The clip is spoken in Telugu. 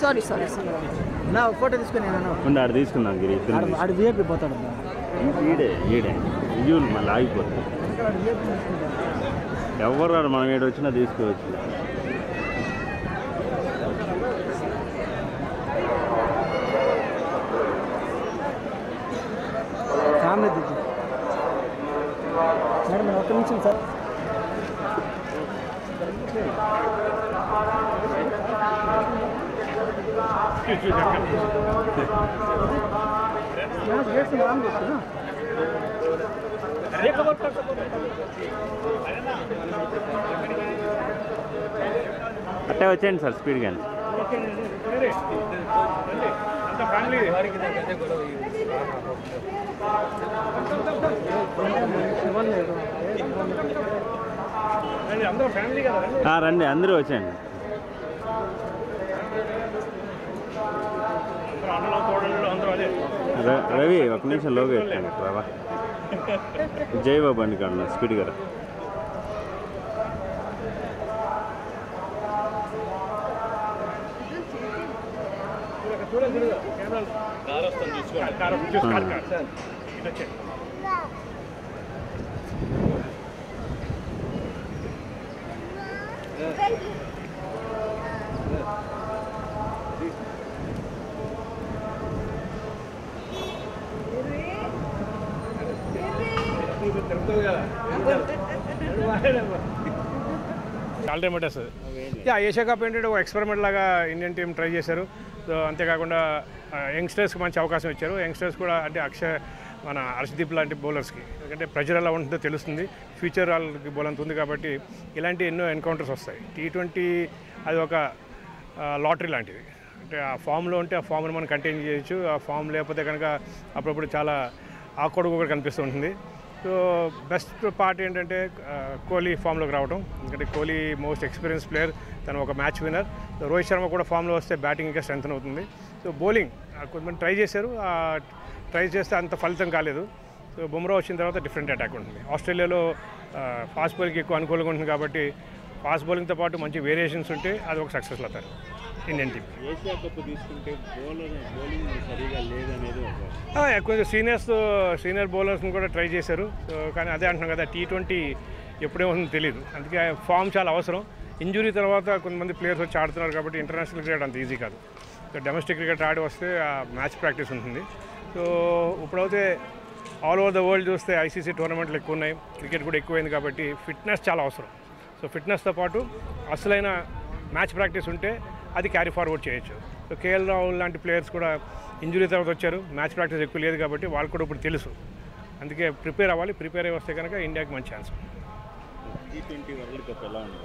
సారీ సారీ నా ఫోటో తీసుకుని ఆడు తీసుకుందాం గిరి ఆడు విఐపి పోతాడు ఈడే విజువల్ మళ్ళీ ఆగిపోతుంది ఎవరు రాడు మనం ఏడు వచ్చినా తీసుకోవచ్చు ఫ్యామిలీ దిగు మేడం ఒక్క నిమిషం సార్ అట్టే వచ్చేయండి సార్ స్పీడ్గా రండి అందరూ వచ్చేయండి రవి ఒక నిమిషం లోగా ఎక్కండి రావా జై బాబు అండి కాదు స్పీడ్ గారు చాలా టైం పట్టేస్తుంది ఏషియా కప్ ఏంటంటే ఒక ఎక్స్పెరిమెంట్ లాగా ఇండియన్ టీం ట్రై చేశారు. సో అంతేకాకుండా యంగ్స్టర్స్కి మంచి అవకాశం ఇచ్చారు. యంగ్స్టర్స్ కూడా అంటే మన హర్షదీప్ లాంటి బౌలర్స్కి ఎందుకంటే ప్రెజర్ ఎలా ఉంటుందో తెలుస్తుంది. ఫ్యూచర్ వాళ్ళకి బౌలంత ఉంది కాబట్టి ఇలాంటి ఎన్నో ఎన్కౌంటర్స్ వస్తాయి. T20 అది ఒక లాటరీ లాంటిది. అంటే ఆ ఫామ్లో ఉంటే ఆ ఫామ్ని మనం కంటిన్యూ చేయొచ్చు. ఆ ఫామ్ లేకపోతే కనుక అప్పుడప్పుడు చాలా ఆక్వర్డ్గా కూడా కనిపిస్తూ ఉంటుంది. సో బెస్ట్ పార్ట్ ఏంటంటే కోహ్లీ ఫామ్లోకి రావడం. ఎందుకంటే కోహ్లీ మోస్ట్ ఎక్స్పీరియన్స్ ప్లేయర్, తను ఒక మ్యాచ్ విన్నర్. రోహిత్ శర్మ కూడా ఫామ్లో వస్తే బ్యాటింగ్ ఇంకా స్ట్రెంథన్ అవుతుంది. సో బౌలింగ్ కొంతమంది ట్రై చేశారు, ట్రై చేస్తే అంత ఫలితం కాలేదు. సో బుమ్రా వచ్చిన తర్వాత డిఫరెంట్ అటాక్ ఉంటుంది. ఆస్ట్రేలియాలో ఫాస్ట్ బౌలింగ్కి ఎక్కువ అనుకూలంగా ఉంటుంది కాబట్టి ఫాస్ట్ బౌలింగ్తో పాటు మంచి వేరియేషన్స్ ఉంటే అది ఒక సక్సెస్ అవుతారు ఇండియన్ టీం. ఏషియా కప్ తీసుకుంటే బౌలింగ్ సరిగా లేదనేది కొంచెం సీనియర్ బౌలర్స్ని కూడా ట్రై చేశారు. సో కానీ అదే అంటున్నాం కదా, T20 ఎప్పుడేమవుతుందో తెలియదు. అందుకే ఫామ్ చాలా అవసరం. ఇంజురీ తర్వాత కొంతమంది ప్లేయర్స్ వచ్చి ఆడుతున్నారు కాబట్టి ఇంటర్నేషనల్ క్రికెట్ అంత ఈజీ కాదు. సో డొమెస్టిక్ క్రికెట్ ఆడి వస్తే మ్యాచ్ ప్రాక్టీస్ ఉంటుంది. సో ఇప్పుడైతే ఆల్ ఓవర్ ద వరల్డ్ చూస్తే ICC టోర్నమెంట్లు ఎక్కువ ఉన్నాయి, క్రికెట్ కూడా ఎక్కువైంది కాబట్టి ఫిట్నెస్ చాలా అవసరం. సో ఫిట్నెస్తో పాటు అసలైన మ్యాచ్ ప్రాక్టీస్ ఉంటే అది క్యారీ ఫార్వర్డ్ చేయొచ్చు. సో కేఎల్ రాహుల్ లాంటి ప్లేయర్స్ కూడా ఇంజురీ తర్వాత వచ్చారు, మ్యాచ్ ప్రాక్టీస్ ఎక్కువ లేదు కాబట్టి వాళ్ళు కూడా ఇప్పుడు తెలుసు. అందుకే ప్రిపేర్ అవ్వాలి. ప్రిపేర్ అయ్యి వస్తే కనుక ఇండియాకి మంచి ఛాన్స్. T20 వరల్డ్ కప్ ఎలా ఉంది?